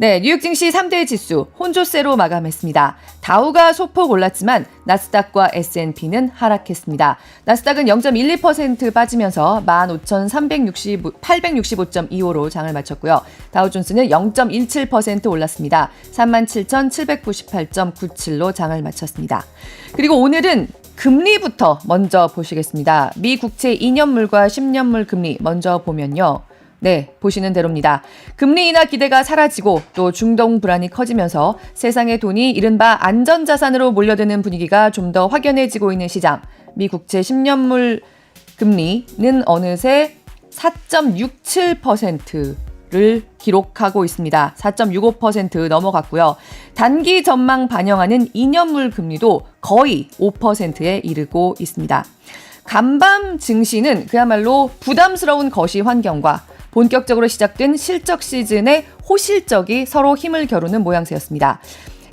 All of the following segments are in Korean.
네, 뉴욕 증시 3대 지수 혼조세로 마감했습니다. 다우가 소폭 올랐지만 나스닥과 S&P는 하락했습니다. 나스닥은 0.12% 빠지면서 15,865.25로 장을 마쳤고요. 다우존스는 0.17% 올랐습니다. 37,798.97로 장을 마쳤습니다. 그리고 오늘은 금리부터 먼저 보시겠습니다. 미 국채 2년물과 10년물 금리 먼저 보면요. 네, 보시는 대로입니다. 금리 인하 기대가 사라지고 또 중동 불안이 커지면서 세상의 돈이 이른바 안전자산으로 몰려드는 분위기가 좀 더 확연해지고 있는 시장. 미 국채 10년물 금리는 어느새 4.67%를 기록하고 있습니다. 4.65% 넘어갔고요. 단기 전망 반영하는 2년물 금리도 거의 5%에 이르고 있습니다. 간밤 증시는 그야말로 부담스러운 거시 환경과 본격적으로 시작된 실적 시즌의 호실적이 서로 힘을 겨루는 모양새였습니다.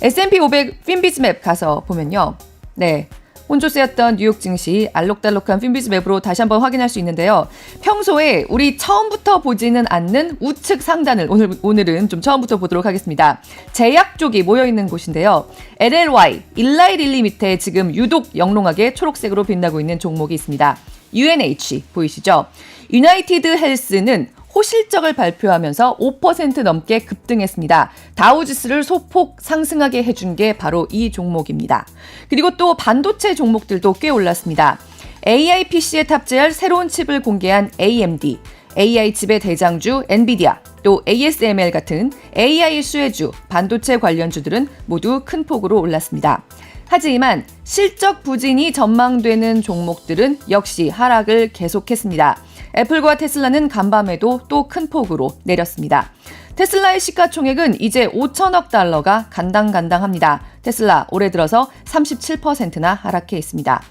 S&P 500 핀비즈맵 가서 보면요. 네, 혼조세였던 뉴욕 증시 알록달록한 핀비즈맵으로 다시 한번 확인할 수 있는데요. 평소에 우리 처음부터 보지는 않는 우측 상단을 오늘은 좀 처음부터 보도록 하겠습니다. 제약 쪽이 모여있는 곳인데요. LLY, 일라이릴리 밑에 지금 유독 영롱하게 초록색으로 빛나고 있는 종목이 있습니다. UNH 보이시죠? 유나이티드 헬스는 호실적을 발표하면서 5% 넘게 급등했습니다. 다우지수를 소폭 상승하게 해준 게 바로 이 종목입니다. 그리고 또 반도체 종목들도 꽤 올랐습니다. AI PC에 탑재할 새로운 칩을 공개한 AMD, AI 칩의 대장주 엔비디아, 또 ASML 같은 AI 수혜주, 반도체 관련주들은 모두 큰 폭으로 올랐습니다. 하지만 실적 부진이 전망되는 종목들은 역시 하락을 계속했습니다. 애플과 테슬라는 간밤에도 또 큰 폭으로 내렸습니다. 테슬라의 시가총액은 이제 5천억 달러가 간당간당합니다. 테슬라 올해 들어서 37%나 하락해 있습니다.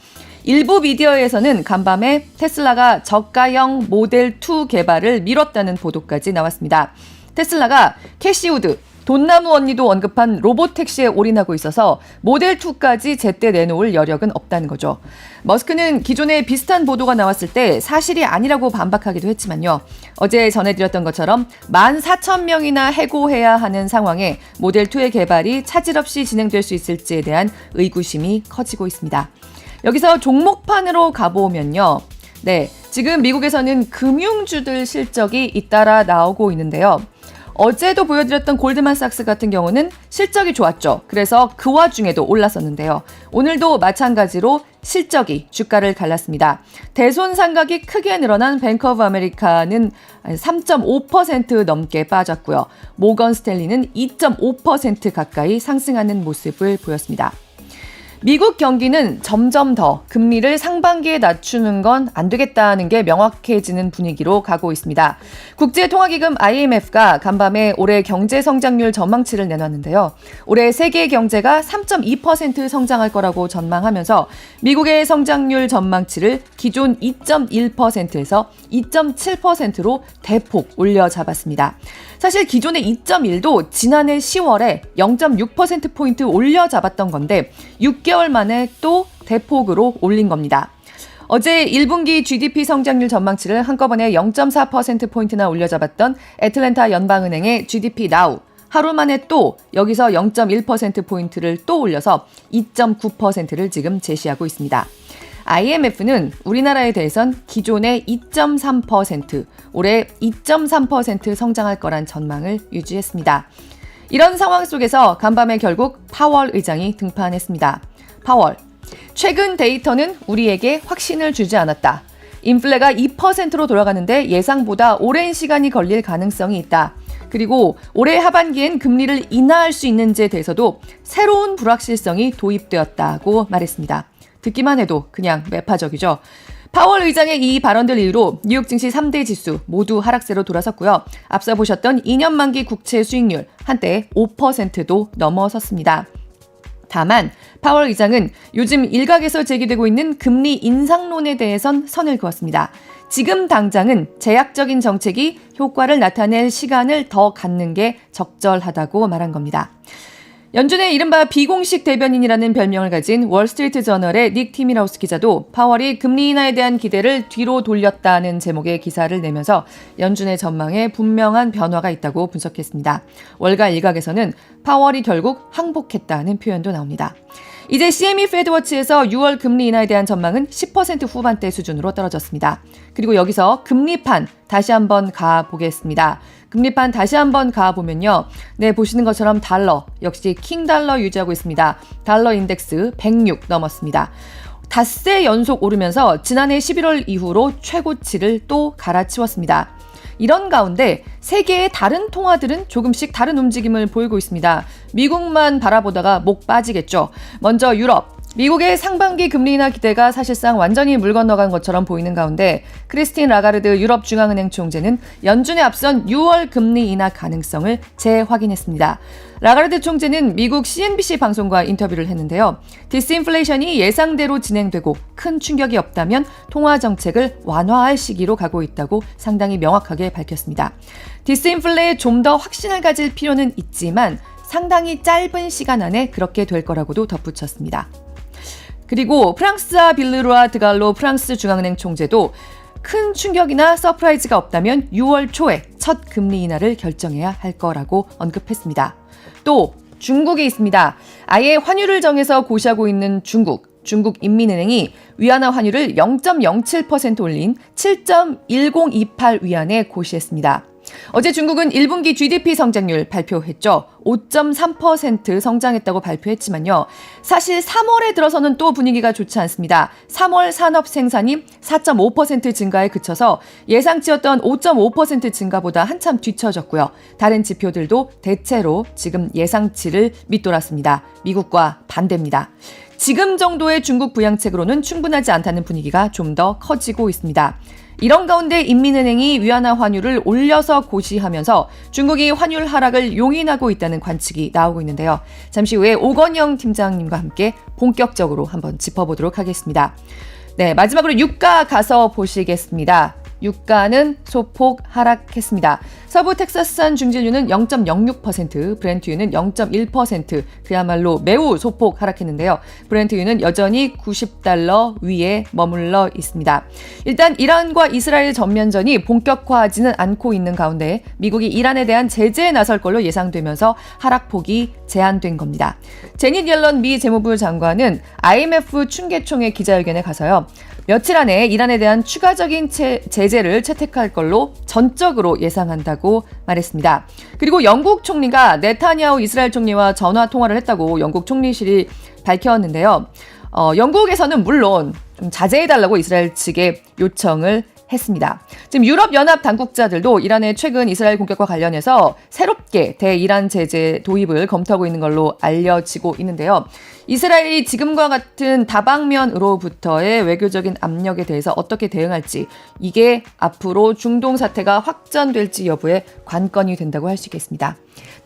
일부 미디어에서는 간밤에 테슬라가 저가형 모델2 개발을 미뤘다는 보도까지 나왔습니다. 테슬라가 캐시우드, 돈나무 언니도 언급한 로보택시에 올인하고 있어서 모델2까지 제때 내놓을 여력은 없다는 거죠. 머스크는 기존에 비슷한 보도가 나왔을 때 사실이 아니라고 반박하기도 했지만요. 어제 전해드렸던 것처럼 14,000명이나 해고해야 하는 상황에 모델2의 개발이 차질 없이 진행될 수 있을지에 대한 의구심이 커지고 있습니다. 여기서 종목판으로 가보면요. 네, 지금 미국에서는 금융주들 실적이 잇따라 나오고 있는데요. 어제도 보여드렸던 골드만삭스 같은 경우는 실적이 좋았죠. 그래서 그 와중에도 올랐었는데요. 오늘도 마찬가지로 실적이 주가를 갈랐습니다. 대손상각이 크게 늘어난 뱅크 오브 아메리카는 3.5% 넘게 빠졌고요. 모건 스탠리는 2.5% 가까이 상승하는 모습을 보였습니다. 미국 경기는 점점 더 금리를 상반기에 낮추는 건 안 되겠다는 게 명확해지는 분위기로 가고 있습니다. 국제통화기금 IMF가 간밤에 올해 경제 성장률 전망치를 내놨는데요. 올해 세계 경제가 3.2% 성장할 거라고 전망하면서 미국의 성장률 전망치를 기존 2.1%에서 2.7%로 대폭 올려잡았습니다. 사실 기존의 2.1도 지난해 10월에 0.6%포인트 올려잡았던 건데 6개월 만에 또 대폭으로 올린 겁니다. 어제 1분기 GDP 성장률 전망치를 한꺼번에 0.4%포인트나 올려잡았던 애틀랜타 연방은행의 GDP Now. 하루 만에 또 여기서 0.1%포인트를 또 올려서 2.9%를 지금 제시하고 있습니다. IMF는 우리나라에 대해선 기존의 2.3%, 올해 2.3% 성장할 거란 전망을 유지했습니다. 이런 상황 속에서 간밤에 결국 파월 의장이 등판했습니다. 파월, 최근 데이터는 우리에게 확신을 주지 않았다. 인플레가 2%로 돌아가는데 예상보다 오랜 시간이 걸릴 가능성이 있다. 그리고 올해 하반기엔 금리를 인하할 수 있는지에 대해서도 새로운 불확실성이 도입되었다고 말했습니다. 듣기만 해도 그냥 매파적이죠. 파월 의장의 이 발언들 이후로 뉴욕 증시 3대 지수 모두 하락세로 돌아섰고요. 앞서 보셨던 2년 만기 국채 수익률 한때 5%도 넘어섰습니다. 다만 파월 의장은 요즘 일각에서 제기되고 있는 금리 인상론에 대해선 선을 그었습니다. 지금 당장은 제약적인 정책이 효과를 나타낼 시간을 더 갖는 게 적절하다고 말한 겁니다. 연준의 이른바 비공식 대변인이라는 별명을 가진 월스트리트 저널의 닉 티미라우스 기자도 파월이 금리 인하에 대한 기대를 뒤로 돌렸다는 제목의 기사를 내면서 연준의 전망에 분명한 변화가 있다고 분석했습니다. 월가 일각에서는 파월이 결국 항복했다는 표현도 나옵니다. 이제 CME 페드워치에서 6월 금리 인하에 대한 전망은 10% 후반대 수준으로 떨어졌습니다. 그리고 여기서 금리판 다시 한번 가보겠습니다. 금리판 다시 한번 가보면요. 네, 보시는 것처럼 달러, 역시 킹달러 유지하고 있습니다. 달러 인덱스 106 넘었습니다. 닷새 연속 오르면서 지난해 11월 이후로 최고치를 또 갈아치웠습니다. 이런 가운데 세계의 다른 통화들은 조금씩 다른 움직임을 보이고 있습니다. 미국만 바라보다가 목 빠지겠죠. 먼저 유럽. 미국의 상반기 금리 인하 기대가 사실상 완전히 물 건너간 것처럼 보이는 가운데 크리스틴 라가르드 유럽중앙은행 총재는 연준에 앞선 6월 금리 인하 가능성을 재확인했습니다. 라가르드 총재는 미국 CNBC 방송과 인터뷰를 했는데요. 디스인플레이션이 예상대로 진행되고 큰 충격이 없다면 통화 정책을 완화할 시기로 가고 있다고 상당히 명확하게 밝혔습니다. 디스인플레에 좀 더 확신을 가질 필요는 있지만 상당히 짧은 시간 안에 그렇게 될 거라고도 덧붙였습니다. 그리고 프랑스와 빌르루아 드갈로 프랑스 중앙은행 총재도 큰 충격이나 서프라이즈가 없다면 6월 초에 첫 금리 인하를 결정해야 할 거라고 언급했습니다. 또 중국이 있습니다. 아예 환율을 정해서 고시하고 있는 중국인민은행이 위안화 환율을 0.07% 올린 7.1028 위안에 고시했습니다. 어제 중국은 1분기 GDP 성장률 발표했죠. 5.3% 성장했다고 발표했지만요. 사실 3월에 들어서는 또 분위기가 좋지 않습니다. 3월 산업 생산이 4.5% 증가에 그쳐서 예상치였던 5.5% 증가보다 한참 뒤처졌고요. 다른 지표들도 대체로 지금 예상치를 밑돌았습니다. 미국과 반대입니다. 지금 정도의 중국 부양책으로는 충분하지 않다는 분위기가 좀 더 커지고 있습니다. 이런 가운데 인민은행이 위안화 환율을 올려서 고시하면서 중국이 환율 하락을 용인하고 있다는 관측이 나오고 있는데요. 잠시 후에 오건영 팀장님과 함께 본격적으로 한번 짚어보도록 하겠습니다. 네, 마지막으로 유가 가서 보시겠습니다. 유가는 소폭 하락했습니다. 서부 텍사스산 중진유는 0.06%, 브렌트유는 0.1%, 그야말로 매우 소폭 하락했는데요. 브렌트유는 여전히 $90 위에 머물러 있습니다. 일단 이란과 이스라엘 전면전이 본격화하지는 않고 있는 가운데 미국이 이란에 대한 제재에 나설 걸로 예상되면서 하락폭이 제한된 겁니다. 제닛 옐런 미 재무부 장관은 IMF 충계총회 기자회견에 가서요. 며칠 안에 이란에 대한 추가적인 제재를 채택할 걸로 전적으로 예상한다고 말했습니다. 그리고 영국 총리가 네타냐후 이스라엘 총리와 전화 통화를 했다고 영국 총리실이 밝혔는데요. 영국에서는 물론 좀 자제해달라고 이스라엘 측에 요청을 했습니다. 지금 유럽연합 당국자들도 이란의 최근 이스라엘 공격과 관련해서 새롭게 대이란 제재 도입을 검토하고 있는 걸로 알려지고 있는데요. 이스라엘이 지금과 같은 다방면으로부터의 외교적인 압력에 대해서 어떻게 대응할지, 이게 앞으로 중동 사태가 확전될지 여부에 관건이 된다고 할 수 있겠습니다.